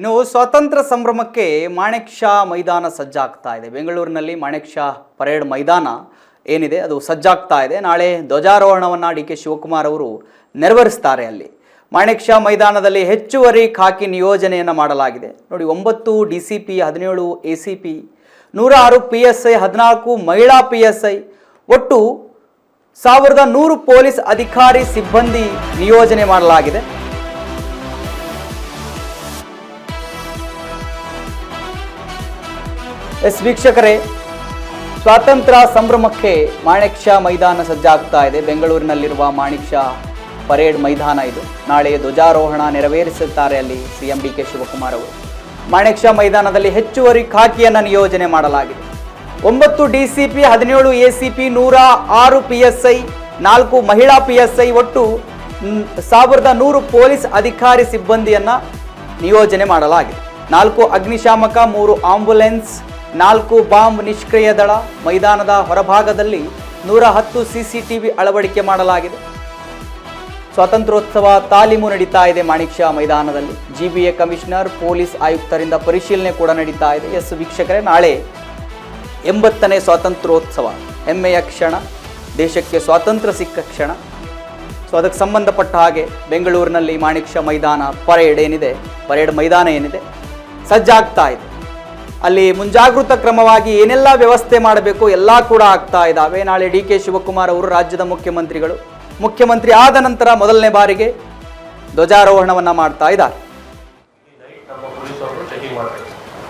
ಇನ್ನು ಸ್ವಾತಂತ್ರ್ಯ ಸಂಭ್ರಮಕ್ಕೆ ಮಾಣೆಕ್ ಶಾ ಮೈದಾನ ಸಜ್ಜಾಗ್ತಾ ಇದೆ. ಬೆಂಗಳೂರಿನಲ್ಲಿ ಮಾಣೆಕ್ ಶಾ ಪರೇಡ್ ಮೈದಾನ ಏನಿದೆ ಅದು ಸಜ್ಜಾಗ್ತಾ ಇದೆ. ನಾಳೆ ಧ್ವಜಾರೋಹಣವನ್ನು ಡಿ ಕೆ ಶಿವಕುಮಾರ್ ಅವರು ನೆರವೇರಿಸ್ತಾರೆ. ಅಲ್ಲಿ ಮಾಣೆಕ್ ಶಾ ಮೈದಾನದಲ್ಲಿ ಹೆಚ್ಚುವರಿ ಖಾಕಿ ನಿಯೋಜನೆಯನ್ನು ಮಾಡಲಾಗಿದೆ. ನೋಡಿ, 9 DCP, 17 ACP, 106 PSI, 14 ಮಹಿಳಾ PSI, ಒಟ್ಟು 1100 ಪೊಲೀಸ್ ಅಧಿಕಾರಿ ಸಿಬ್ಬಂದಿ ನಿಯೋಜನೆ ಮಾಡಲಾಗಿದೆ. ವೀಕ್ಷಕರೇ, ಸ್ವಾತಂತ್ರ್ಯ ಸಂಭ್ರಮಕ್ಕೆ ಮಾಣೆಕ್ ಶಾ ಮೈದಾನ ಸಜ್ಜಾಗ್ತಾ ಇದೆ. ಬೆಂಗಳೂರಿನಲ್ಲಿರುವ ಮಾಣೆಕ್ ಶಾ ಪರೇಡ್ ಮೈದಾನ ಇದು. ನಾಳೆ ಧ್ವಜಾರೋಹಣ ನೆರವೇರಿಸುತ್ತಾರೆ ಅಲ್ಲಿ CM DK ಶಿವಕುಮಾರ್ ಅವರು. ಮಾಣೆಕ್ ಶಾ ಮೈದಾನದಲ್ಲಿ ಹೆಚ್ಚುವರಿ ಖಾಕಿಯನ್ನು ನಿಯೋಜನೆ ಮಾಡಲಾಗಿದೆ. 9 DCP, 17 ACP, 106 PSI, 4 ಮಹಿಳಾ PSI, ಒಟ್ಟು 1100 ಪೊಲೀಸ್ ಅಧಿಕಾರಿ ಸಿಬ್ಬಂದಿಯನ್ನು ನಿಯೋಜನೆ ಮಾಡಲಾಗಿದೆ. 4 ಅಗ್ನಿಶಾಮಕ, 3 ಆಂಬ್ಯುಲೆನ್ಸ್, 4 ಬಾಂಬ್ ನಿಷ್ಕ್ರಿಯ ದಳ. ಮೈದಾನದ ಹೊರಭಾಗದಲ್ಲಿ 110 CCTV ಅಳವಡಿಕೆ ಮಾಡಲಾಗಿದೆ. ಸ್ವಾತಂತ್ರ್ಯೋತ್ಸವ ತಾಲೀಮು ನಡೀತಾ ಇದೆ ಮಾಣೆಕ್ ಶಾ ಮೈದಾನದಲ್ಲಿ. GBA ಕಮಿಷನರ್, ಪೊಲೀಸ್ ಆಯುಕ್ತರಿಂದ ಪರಿಶೀಲನೆ ಕೂಡ ನಡೀತಾ ಇದೆ. ವೀಕ್ಷಕರೇ, ನಾಳೆ 80ನೇ ಸ್ವಾತಂತ್ರ್ಯೋತ್ಸವ, ಹೆಮ್ಮೆಯ ಕ್ಷಣ, ದೇಶಕ್ಕೆ ಸ್ವಾತಂತ್ರ್ಯ ಸಿಕ್ಕ ಕ್ಷಣ. ಅದಕ್ಕೆ ಸಂಬಂಧಪಟ್ಟ ಹಾಗೆ ಬೆಂಗಳೂರಿನಲ್ಲಿ ಮಾಣೆಕ್ ಶಾ ಮೈದಾನ ಪರೇಡ್ ಮೈದಾನ ಏನಿದೆ ಸಜ್ಜಾಗ್ತಾ ಇದೆ. ಅಲ್ಲಿ ಮುಂಜಾಗೃತ ಕ್ರಮವಾಗಿ ಏನೆಲ್ಲ ವ್ಯವಸ್ಥೆ ಮಾಡಬೇಕು ಎಲ್ಲ ಕೂಡ ಆಗ್ತಾ ಇದ್ದಾವೆ. ನಾಳೆ DK ಶಿವಕುಮಾರ್ ಅವರು ರಾಜ್ಯದ ಮುಖ್ಯಮಂತ್ರಿ ಆದ ನಂತರ ಮೊದಲನೇ ಬಾರಿಗೆ ಧ್ವಜಾರೋಹಣವನ್ನು ಮಾಡ್ತಾ ಇದ್ದಾರೆ.